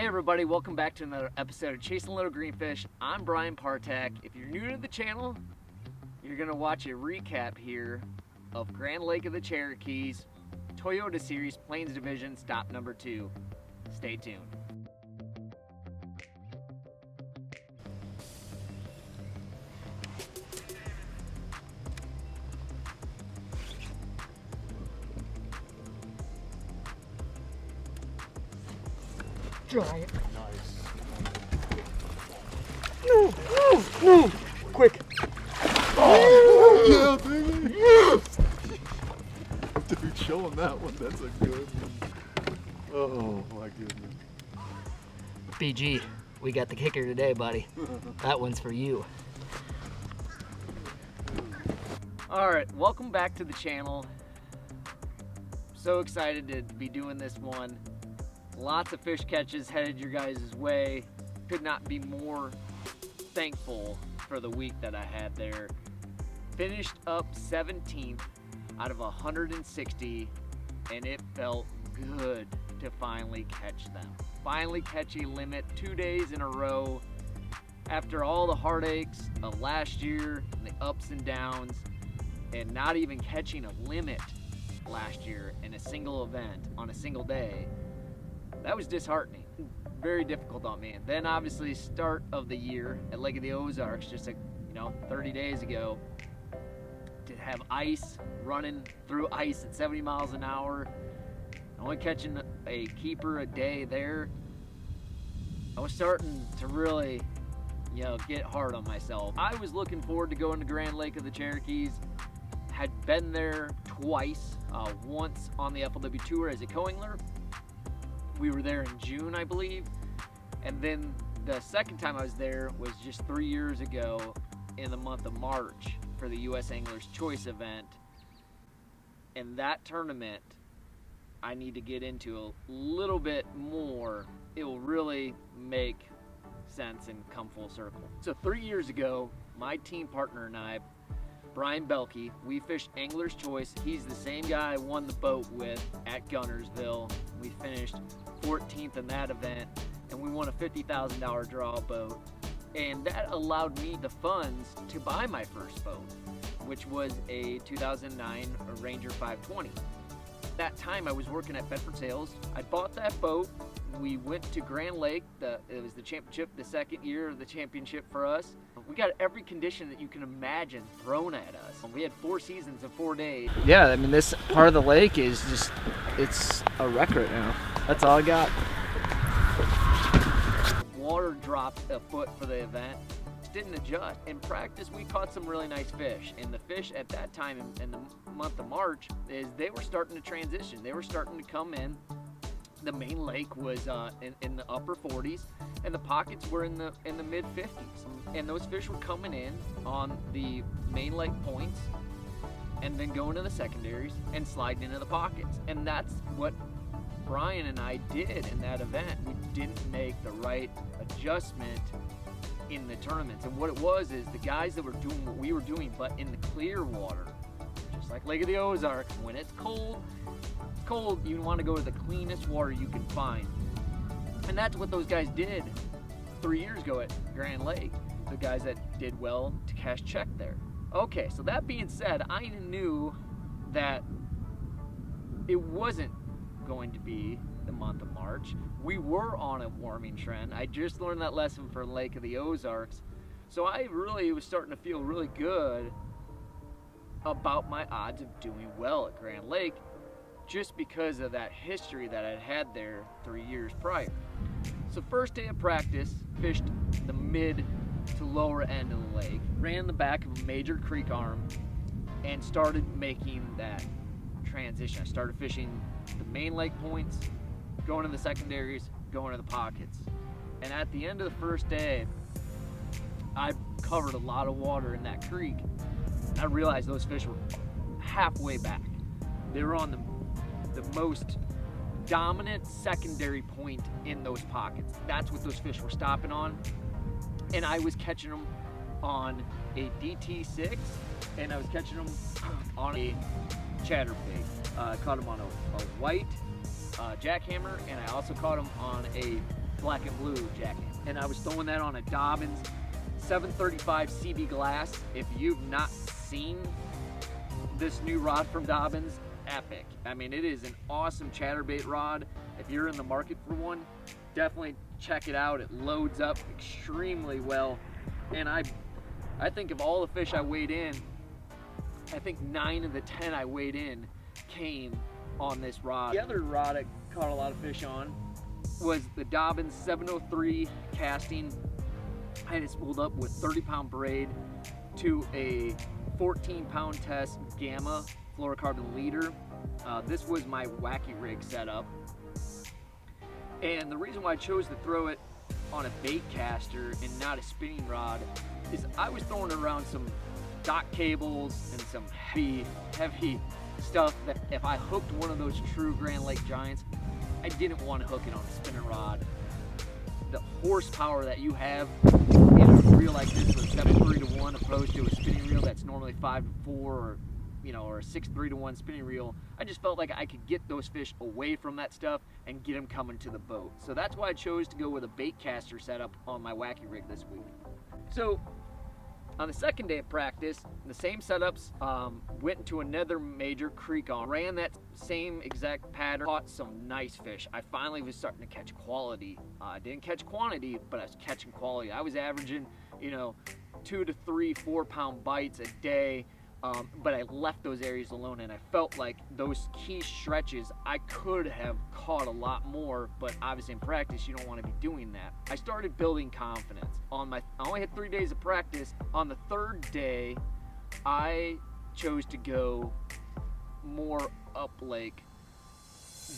Hey everybody, welcome back to another episode of Chasing Little Greenfish. I'm Brian Partak. If you're new to the channel, you're going to watch a recap here of Grand Lake of the Cherokees, Toyota Series Plains Division, stop number 2. Stay tuned. Giant. Nice. No! Quick! Oh, yeah, baby! Yes! Dude, show him that one. That's a good one. Oh, my goodness. BG, we got the kicker today, buddy. That one's for you. Alright, welcome back to the channel. So excited to be doing this one. Lots of fish catches headed your guys' way. Could not be more thankful for the week that I had there. Finished up 17th out of 160, and it felt good to finally catch them. Finally catch a limit 2 days in a row after all the heartaches of last year and the ups and downs, and not even catching a limit last year in a single event on a single day. That was disheartening, very difficult on me. And then obviously start of the year at Lake of the Ozarks, just 30 days ago, to have ice, running through ice at 70 miles an hour, only catching a keeper a day there. I was starting to really, get hard on myself. I was looking forward to going to Grand Lake of the Cherokees. Had been there twice, once on the FLW Tour as a co-angler. We were there in June, I believe, and then the second time I was there was just 3 years ago in the month of March for the U.S. Anglers Choice event. And that tournament, I need to get into a little bit more. It will really make sense and come full circle. So 3 years ago, my team partner and I, Brian Belke, we fished Angler's Choice. He's the same guy I won the boat with at Guntersville. We finished 14th in that event, and we won a $50,000 draw boat. And that allowed me the funds to buy my first boat, which was a 2009 Ranger 520. That time I was working at Bedford Sales. I bought that boat. We went to Grand Lake. It was the championship, the second year of the championship for us. We got every condition that you can imagine thrown at us. We had 4 seasons in 4 days. Yeah, I mean, this part of the lake is just, it's a wreck right now. That's all I got. Water dropped a foot for the event. Didn't adjust. In practice, we caught some really nice fish. And the fish at that time in the month of March, they were starting to transition. They were starting to come in. The main lake was in the upper 40s, and the pockets were in the mid 50s. And those fish were coming in on the main lake points, and then going to the secondaries and sliding into the pockets. And that's what Brian and I did in that event. We didn't make the right adjustment in the tournaments. And what it was is the guys that were doing what we were doing, but in the clear water, just like Lake of the Ozarks, when it's cold, you want to go to the cleanest water you can find. And that's what those guys did 3 years ago at Grand Lake, the guys that did well to cash check there. Okay, so that being said, I knew that it wasn't going to be the month of March. We were on a warming trend. I just learned that lesson for Lake of the Ozarks. So I really was starting to feel really good about my odds of doing well at Grand Lake, just because of that history that I'd had there 3 years prior. So first day of practice, fished the mid to lower end of the lake, ran the back of a major creek arm, and started making that transition. I started fishing the main lake points, going to the secondaries, going to the pockets. And at the end of the first day, I covered a lot of water in that creek. I realized those fish were halfway back. They were on the most dominant secondary point in those pockets. That's what those fish were stopping on. And I was catching them on a DT6, and I was catching them on a chatterbait. I caught them on a white jackhammer, and I also caught them on a black and blue jacket. And I was throwing that on a Dobbins 735 CB glass. If you've not seen this new rod from Dobbins, epic. I mean, it is an awesome chatterbait rod. If you're in the market for one, definitely check it out. It loads up extremely well. And I think of all the fish I weighed in, I think 9 of the 10 I weighed in came on this rod. The other rod I caught a lot of fish on was the Dobbins 703 casting. I had it spooled up with 30-pound braid to a 14-pound test Gamma fluorocarbon leader. This was my wacky rig setup. And the reason why I chose to throw it on a bait caster and not a spinning rod is I was throwing around some dock cables and some heavy stuff that if I hooked one of those true Grand Lake Giants, I didn't want to hook it on a spinning rod. The horsepower that you have in a reel like this with 7-3-1 opposed to a spinning reel that's normally 5-4 or or a 6-3-1 spinning reel, I just felt like I could get those fish away from that stuff and get them coming to the boat. So that's why I chose to go with a bait caster setup on my wacky rig this week. So on the second day of practice, the same setups, went into another major creek ran that same exact pattern, caught some nice fish. I finally was starting to catch quality. I didn't catch quantity, but I was catching quality. I was averaging, 2 to 3 4-pound bites a day. But I left those areas alone, and I felt like those key stretches I could have caught a lot more, but obviously in practice you don't want to be doing that. I started building confidence. I only had 3 days of practice. On the third day, I chose to go more up lake,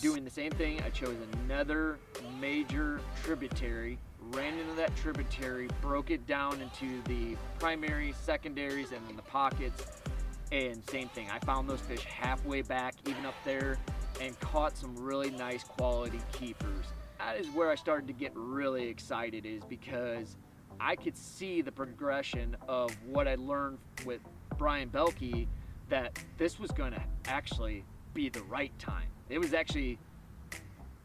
doing the same thing. I chose another major tributary, ran into that tributary, broke it down into the primaries, secondaries, and then the pockets. And same thing, I found those fish halfway back, even up there, and caught some really nice quality keepers. That is where I started to get really excited, is because I could see the progression of what I learned with Brian Belke, that this was going to actually be the right time. It was actually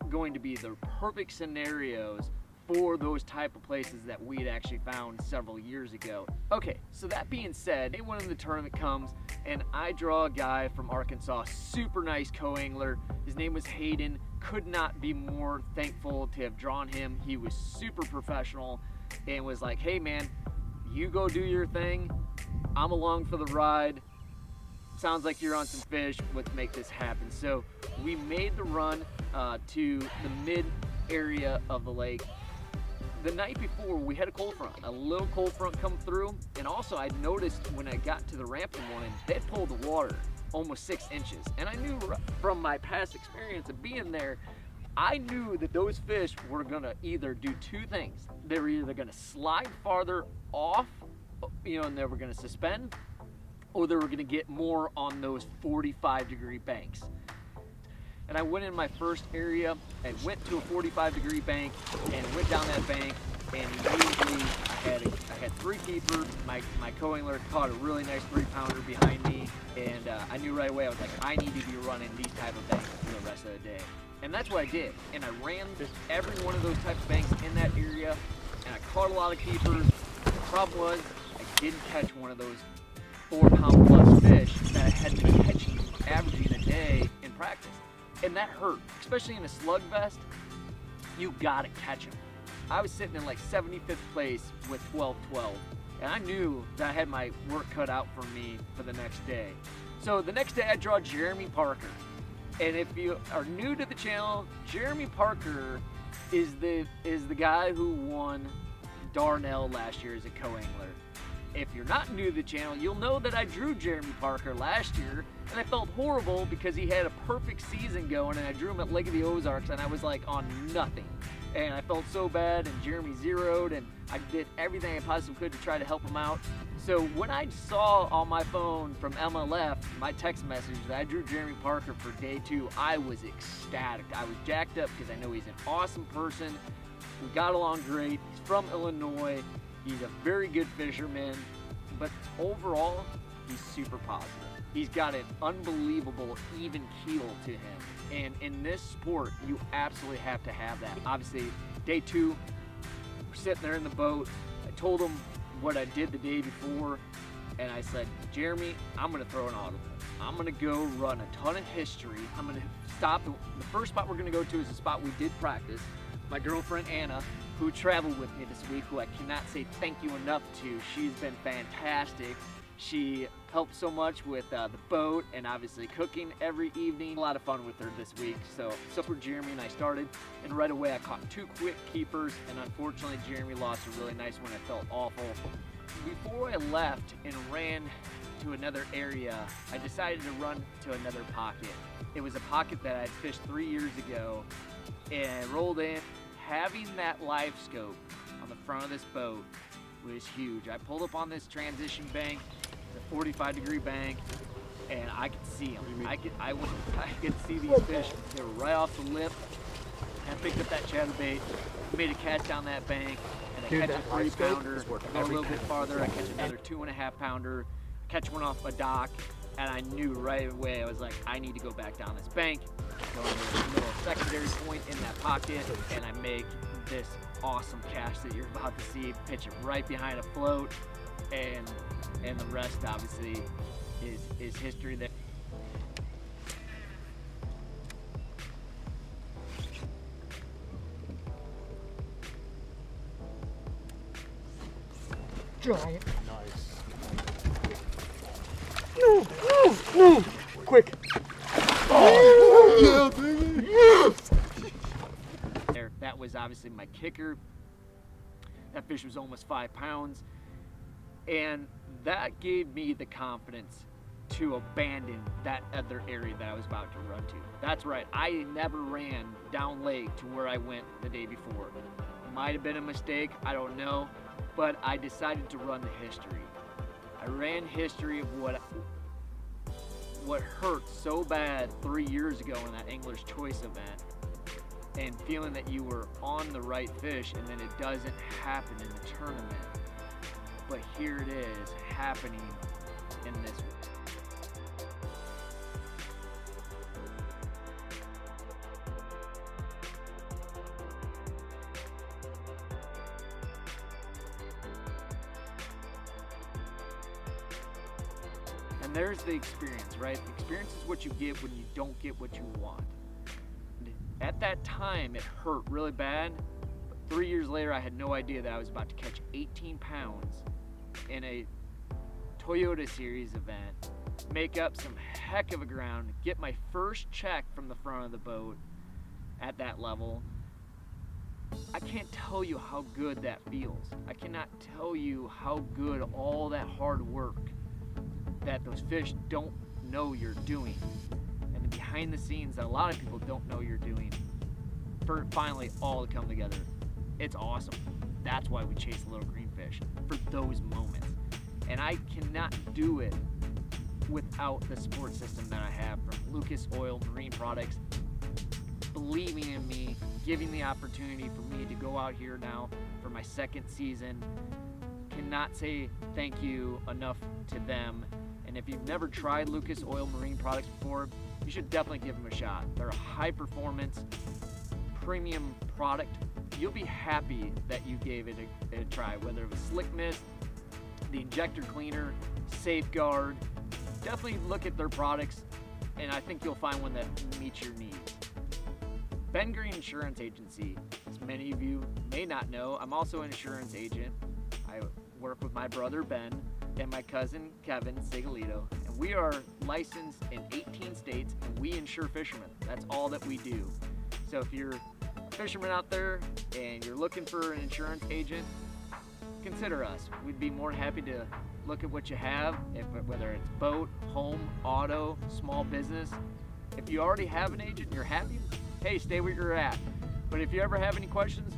going to be the perfect scenarios for those type of places that we had actually found several years ago. Okay, so that being said, day one of the tournament comes, and I draw a guy from Arkansas, super nice co-angler. His name was Hayden. Could not be more thankful to have drawn him. He was super professional and was like, hey man, you go do your thing. I'm along for the ride. Sounds like you're on some fish. Let's make this happen. So we made the run to the mid area of the lake. The night before, we had a little cold front come through, and also I noticed when I got to the ramp in the morning, they had pulled the water almost 6 inches. And I knew from my past experience of being there, I knew that those fish were gonna either do two things. They were either gonna slide farther off, and they were gonna suspend, or they were gonna get more on those 45-degree banks. And I went in my first area and went to a 45-degree bank and went down that bank, and immediately I had 3 keepers. My co-angler caught a really nice 3-pounder behind me, and I knew right away, I was like, I need to be running these type of banks for the rest of the day. And that's what I did. And I ran every one of those types of banks in that area, and I caught a lot of keepers. The problem was I didn't catch one of those 4-pound plus fish that I had been catching, averaging a day in practice. And that hurt, especially in a slug vest. You gotta catch them. I was sitting in like 75th place with 12-12, and I knew that I had my work cut out for me for the next day. So the next day I draw Jeremy Parker. And if you are new to the channel, Jeremy Parker is the guy who won Darnell last year as a co-angler. If you're not new to the channel, you'll know that I drew Jeremy Parker last year, and I felt horrible because he had a perfect season going, and I drew him at Lake of the Ozarks, and I was like on nothing. And I felt so bad, and Jeremy zeroed, and I did everything I possibly could to try to help him out. So when I saw on my phone from MLF, my text message, that I drew Jeremy Parker for day 2, I was ecstatic. I was jacked up because I know he's an awesome person. We got along great. He's from Illinois. He's a very good fisherman, but overall, he's super positive. He's got an unbelievable even keel to him. And in this sport, you absolutely have to have that. Obviously, Day 2, we're sitting there in the boat. I told him what I did the day before, and I said, Jeremy, I'm gonna throw an audible. I'm gonna go run a ton of history. I'm gonna stop. The first spot we're gonna go to is a spot we did practice. My girlfriend Anna, who traveled with me this week, who I cannot say thank you enough to. She's been fantastic. She helped so much with the boat and obviously cooking every evening. A lot of fun with her this week. So for Jeremy and I started, and right away I caught 2 quick keepers, and unfortunately Jeremy lost a really nice one. I felt awful. Before I left and ran to another area, I decided to run to another pocket. It was a pocket that I had fished 3 years ago, and I rolled in. Having that live scope on the front of this boat was huge. I pulled up on this transition bank, the 45-degree bank, and I could see them. I could see these fish. They were right off the lip. And I picked up that chatterbait, made a catch down that bank, and I catch a 3-pounder. Go a little bit farther, I catch another 2.5-pounder. Catch one off a dock, and I knew right away. I was like, I need to go back down this bank, go into the little secondary point in that pocket, and I make this awesome catch that you're about to see. Pitch it right behind a float, and the rest obviously is history there. Giant. Nice. Quick. Oh, yeah, baby. There, that was obviously my kicker. That fish was almost 5 pounds, and that gave me the confidence to abandon that other area that I was about to run to. That's right, I never ran down lake to where I went the day before. Might have been a mistake, I don't know, but I decided to run the history. I ran history of what hurt so bad 3 years ago in that Angler's Choice event, and feeling that you were on the right fish and then it doesn't happen in the tournament. But here it is happening in this. And there's the experience, right? The experience is what you get when you don't get what you want. At that time, it hurt really bad. But 3 years later, I had no idea that I was about to catch 18 pounds in a Toyota Series event, make up some heck of a ground, get my first check from the front of the boat at that level. I can't tell you how good that feels. I cannot tell you how good all that hard work that those fish don't know you're doing, and the behind the scenes that a lot of people don't know you're doing, for finally all to come together. It's awesome. That's why we chase little greenfish, for those moments. And I cannot do it without the support system that I have from Lucas Oil Marine Products, believing in me, giving the opportunity for me to go out here now for my 2nd season. Cannot say thank you enough to them. And if you've never tried Lucas Oil Marine Products before, you should definitely give them a shot. They're a high performance, premium product. You'll be happy that you gave it a try, whether it was Slick Mist, the injector cleaner, Safeguard. Definitely look at their products, and I think you'll find one that meets your needs. Ben Green Insurance Agency, as many of you may not know, I'm also an insurance agent. I work with my brother Ben and my cousin Kevin Segalito, and we are licensed in 18 states, and we insure fishermen. That's all that we do. So if you're a fisherman out there and you're looking for an insurance agent, consider us. We'd be more than happy to look at what you have, whether it's boat, home, auto, small business. If you already have an agent and you're happy, hey, stay where you're at. But if you ever have any questions,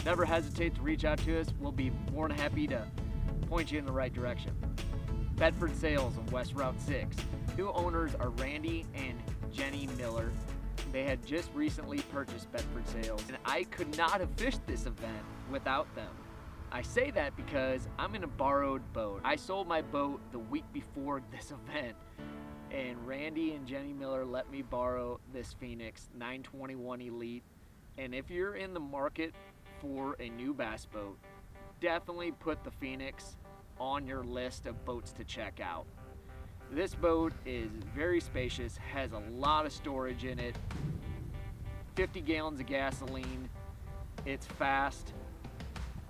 never hesitate to reach out to us. We'll be more than happy to point you in the right direction. Bedford Sales on West Route 6. New owners are Randy and Jenny Miller. They had just recently purchased Bedford Sales, and I could not have fished this event without them. I say that because I'm in a borrowed boat. I sold my boat the week before this event, and Randy and Jenny Miller let me borrow this Phoenix 921 Elite. And if you're in the market for a new bass boat, definitely put the Phoenix on your list of boats to check out. This boat is very spacious, has a lot of storage in it, 50 gallons of gasoline, it's fast,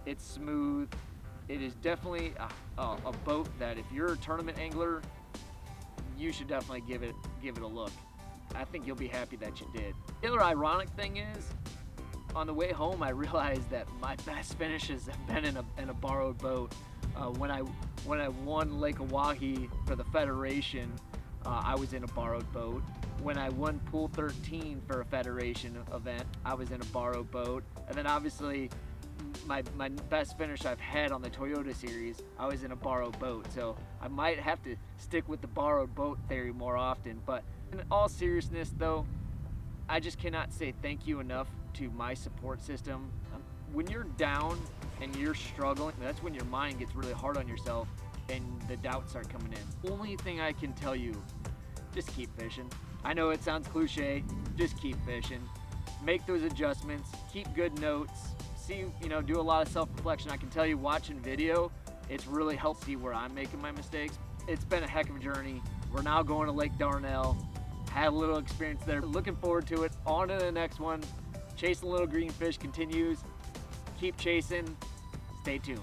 it's smooth. It is definitely a boat that if you're a tournament angler, you should definitely give it a look. I think you'll be happy that you did. The other ironic thing is, on the way home, I realized that my best finishes have been in a borrowed boat. When I won Lake Oahe for the Federation, I was in a borrowed boat. When I won Pool 13 for a Federation event, I was in a borrowed boat. And then obviously, my best finish I've had on the Toyota Series, I was in a borrowed boat. So I might have to stick with the borrowed boat theory more often. But in all seriousness though, I just cannot say thank you enough to my support system. When you're down and you're struggling, that's when your mind gets really hard on yourself and the doubts start coming in. Only thing I can tell you, just keep fishing. I know it sounds cliche, just keep fishing. Make those adjustments, keep good notes, see, do a lot of self-reflection. I can tell you, watching video, it's really helped see where I'm making my mistakes. It's been a heck of a journey. We're now going to Lake Darnell. Had a little experience there. Looking forward to it. On to the next one. Chasing Little Green Fish continues. Keep chasing. Stay tuned.